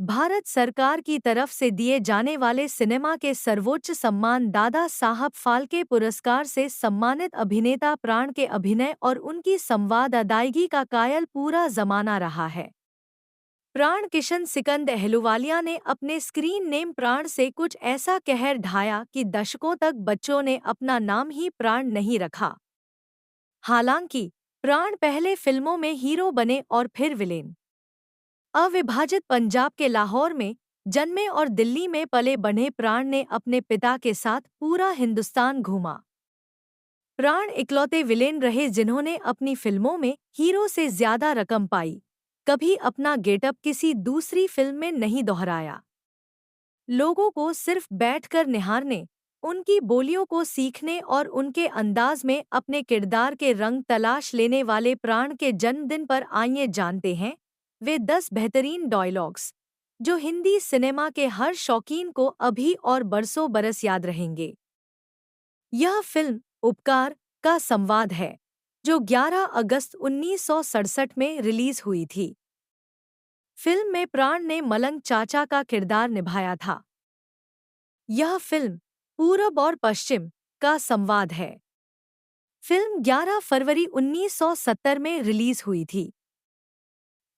भारत सरकार की तरफ से दिए जाने वाले सिनेमा के सर्वोच्च सम्मान दादा साहब फाल्के पुरस्कार से सम्मानित अभिनेता प्राण के अभिनय और उनकी संवाद अदायगी का कायल पूरा जमाना रहा है। प्राण किशन सिकंद अहलुवालिया ने अपने स्क्रीन नेम प्राण से कुछ ऐसा कहर ढाया कि दशकों तक बच्चों ने अपना नाम ही प्राण नहीं रखा। हालांकि प्राण पहले फिल्मों में हीरो बने और फिर विलेन। अविभाजित पंजाब के लाहौर में जन्मे और दिल्ली में पले बढ़े प्राण ने अपने पिता के साथ पूरा हिंदुस्तान घूमा। प्राण इकलौते विलेन रहे जिन्होंने अपनी फिल्मों में हीरो से ज्यादा रकम पाई, कभी अपना गेटअप किसी दूसरी फिल्म में नहीं दोहराया। लोगों को सिर्फ बैठकर निहारने, उनकी बोलियों को सीखने और उनके अंदाज में अपने किरदार के रंग तलाश लेने वाले प्राण के जन्मदिन पर आइए जानते हैं वे 10 बेहतरीन डायलॉग्स जो हिंदी सिनेमा के हर शौकीन को अभी और बरसों बरस याद रहेंगे। यह फिल्म उपकार का संवाद है जो 11 अगस्त 1967 में रिलीज हुई थी। फिल्म में प्राण ने मलंग चाचा का किरदार निभाया था। यह फिल्म पूरब और पश्चिम का संवाद है। फिल्म 11 फरवरी 1970 में रिलीज हुई थी।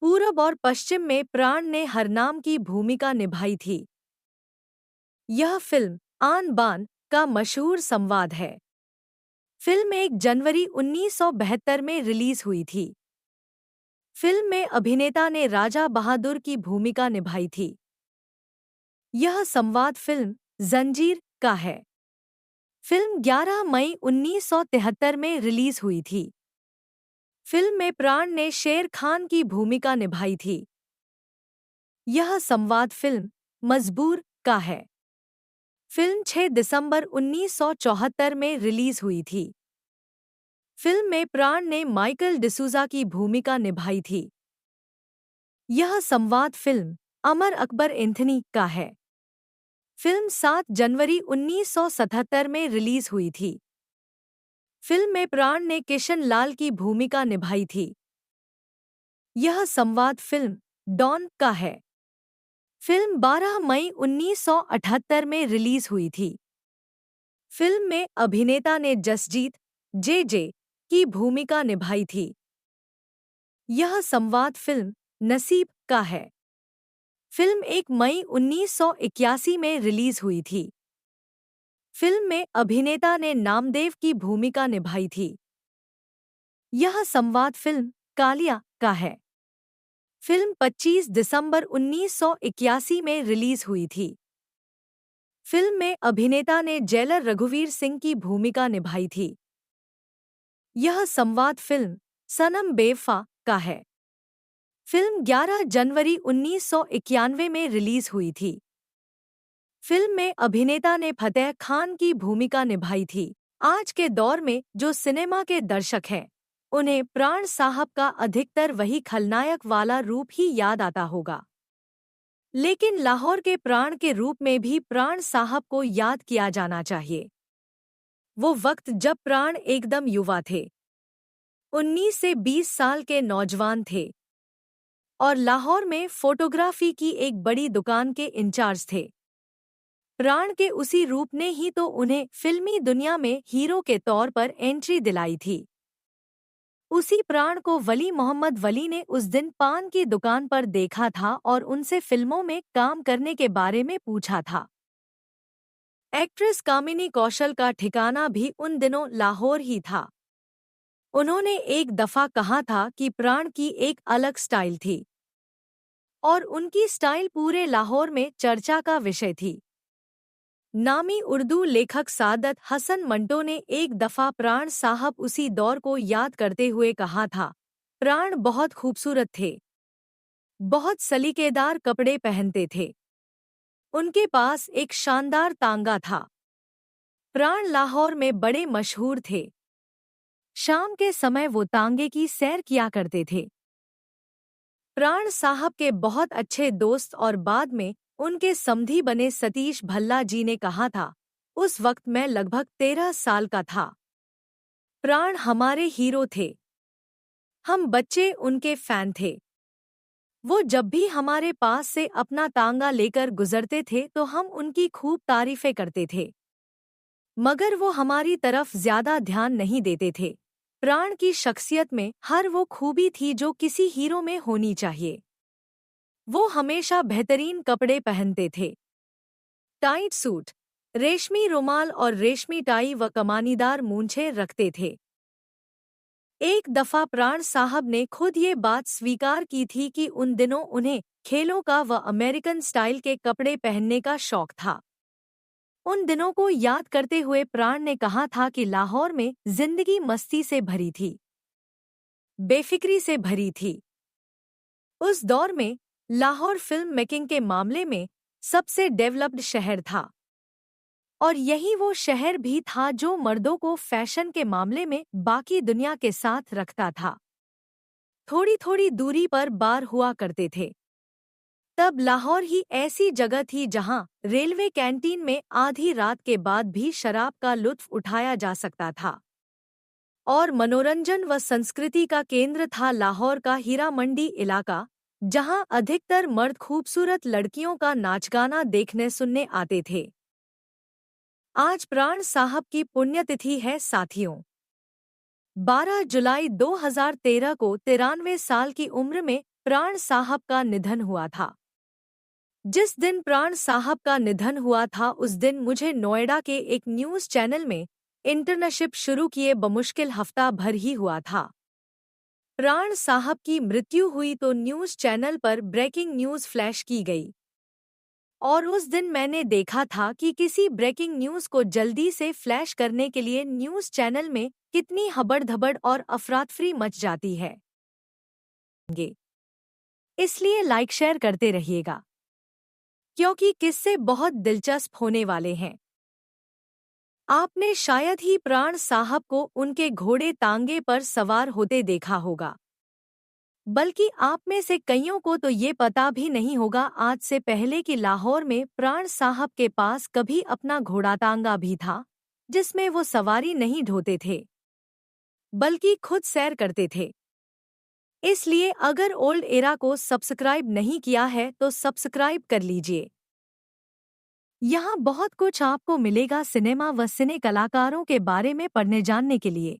पूरब और पश्चिम में प्राण ने हरनाम की भूमिका निभाई थी। यह फिल्म आन बान का मशहूर संवाद है। फिल्म 1 जनवरी 1972 में रिलीज हुई थी। फिल्म में अभिनेता ने राजा बहादुर की भूमिका निभाई थी। यह संवाद फिल्म जंजीर का है। फिल्म 11 मई 1973 में रिलीज हुई थी। फिल्म में प्राण ने शेर खान की भूमिका निभाई थी। यह संवाद फिल्म मजबूर का है। फिल्म 6 दिसंबर 1974 में रिलीज हुई थी। फिल्म में प्राण ने माइकल डिसूजा की भूमिका निभाई थी। यह संवाद फिल्म अमर अकबर एंथनी का है। फिल्म 7 जनवरी 1977 में रिलीज हुई थी। फिल्म में प्राण ने किशन लाल की भूमिका निभाई थी। यह संवाद फिल्म डॉन का है। फिल्म 12 मई 1978 में रिलीज हुई थी। फिल्म में अभिनेता ने जसजीत जे की भूमिका निभाई थी। यह संवाद फिल्म नसीब का है। फिल्म 1 मई 1981 में रिलीज हुई थी। फिल्म में अभिनेता ने नामदेव की भूमिका निभाई थी। यह संवाद फिल्म कालिया का है। फिल्म 25 दिसंबर 1981 में रिलीज हुई थी। फिल्म में अभिनेता ने जेलर रघुवीर सिंह की भूमिका निभाई थी। यह संवाद फिल्म सनम बेवफा का है। फिल्म 11 जनवरी 1991 में रिलीज हुई थी। फिल्म में अभिनेता ने फतेह खान की भूमिका निभाई थी। आज के दौर में जो सिनेमा के दर्शक हैं, उन्हें प्राण साहब का अधिकतर वही खलनायक वाला रूप ही याद आता होगा। लेकिन लाहौर के प्राण के रूप में भी प्राण साहब को याद किया जाना चाहिए। वो वक्त जब प्राण एकदम युवा थे, 19 से 20 साल के नौजवान थे और लाहौर में फोटोग्राफी की एक बड़ी दुकान के इंचार्ज थे। प्राण के उसी रूप ने ही तो उन्हें फिल्मी दुनिया में हीरो के तौर पर एंट्री दिलाई थी। उसी प्राण को वली मोहम्मद वली ने उस दिन पान की दुकान पर देखा था और उनसे फिल्मों में काम करने के बारे में पूछा था। एक्ट्रेस कामिनी कौशल का ठिकाना भी उन दिनों लाहौर ही था। उन्होंने एक दफा कहा था कि प्राण की एक अलग स्टाइल थी और उनकी स्टाइल पूरे लाहौर में चर्चा का विषय थी। नामी उर्दू लेखक सादत हसन मंटो ने एक दफा प्राण साहब उसी दौर को याद करते हुए कहा था, प्राण बहुत खूबसूरत थे, बहुत सलीकेदार कपड़े पहनते थे, उनके पास एक शानदार तांगा था। प्राण लाहौर में बड़े मशहूर थे। शाम के समय वो तांगे की सैर किया करते थे। प्राण साहब के बहुत अच्छे दोस्त और बाद में उनके समधी बने सतीश भल्ला जी ने कहा था, उस वक्त मैं लगभग 13 साल का था। प्राण हमारे हीरो थे। हम बच्चे उनके फैन थे। वो जब भी हमारे पास से अपना तांगा लेकर गुजरते थे तो हम उनकी खूब तारीफें करते थे, मगर वो हमारी तरफ ज्यादा ध्यान नहीं देते थे। प्राण की शख्सियत में हर वो खूबी थी जो किसी हीरो में होनी चाहिए। वो हमेशा बेहतरीन कपड़े पहनते थे, टाइट सूट, रेशमी रुमाल और रेशमी टाई व कमानीदार मूंछें रखते थे। एक दफा प्राण साहब ने खुद ये बात स्वीकार की थी कि उन दिनों उन्हें खेलों का व अमेरिकन स्टाइल के कपड़े पहनने का शौक था। उन दिनों को याद करते हुए प्राण ने कहा था कि लाहौर में जिंदगी मस्ती से भरी थी, बेफिक्री से भरी थी। उस दौर में लाहौर फिल्म मेकिंग के मामले में सबसे डेवलप्ड शहर था, और यही वो शहर भी था जो मर्दों को फैशन के मामले में बाकी दुनिया के साथ रखता था। थोड़ी थोड़ी दूरी पर बार हुआ करते थे। तब लाहौर ही ऐसी जगह थी जहां रेलवे कैंटीन में आधी रात के बाद भी शराब का लुत्फ उठाया जा सकता था, और मनोरंजन व संस्कृति का केंद्र था लाहौर का हीरा मंडी इलाका, जहां अधिकतर मर्द खूबसूरत लड़कियों का नाच गाना देखने सुनने आते थे। आज प्राण साहब की पुण्यतिथि है साथियों। 12 जुलाई 2013 को 93 साल की उम्र में प्राण साहब का निधन हुआ था। जिस दिन प्राण साहब का निधन हुआ था उस दिन मुझे नोएडा के एक न्यूज़ चैनल में इंटर्नशिप शुरू किए बमुश्किल हफ्ता भर ही हुआ था। प्राण साहब की मृत्यु हुई तो न्यूज़ चैनल पर ब्रेकिंग न्यूज़ फ्लैश की गई, और उस दिन मैंने देखा था कि किसी ब्रेकिंग न्यूज़ को जल्दी से फ्लैश करने के लिए न्यूज़ चैनल में कितनी हबड़-धबड़ और अफरातफरी मच जाती है। इसलिए लाइक शेयर करते रहिएगा, क्योंकि किस्से बहुत दिलचस्प होने वाले हैं। आपने शायद ही प्राण साहब को उनके घोड़े तांगे पर सवार होते देखा होगा, बल्कि आप में से कईयों को तो ये पता भी नहीं होगा आज से पहले कि लाहौर में प्राण साहब के पास कभी अपना घोड़ातांगा भी था, जिसमें वो सवारी नहीं ढोते थे, बल्कि खुद सैर करते थे। इसलिए अगर ओल्ड एरा को सब्सक्राइब नहीं किया है तो सब्सक्राइब कर लीजिए। यहाँ बहुत कुछ आपको मिलेगा सिनेमा व सिने कलाकारों के बारे में पढ़ने जानने के लिए।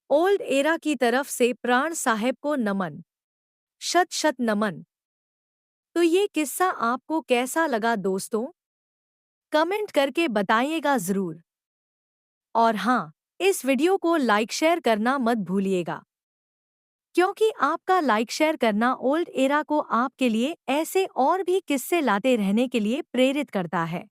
ओल्ड एरा की तरफ से प्राण साहब को नमन, शत शत नमन। तो ये किस्सा आपको कैसा लगा दोस्तों? कमेंट करके बताइएगा ज़रूर। और हाँ, इस वीडियो को लाइक शेयर करना मत भूलिएगा, क्योंकि आपका लाइक शेयर करना ओल्ड एरा को आपके लिए ऐसे और भी किस्से लाते रहने के लिए प्रेरित करता है।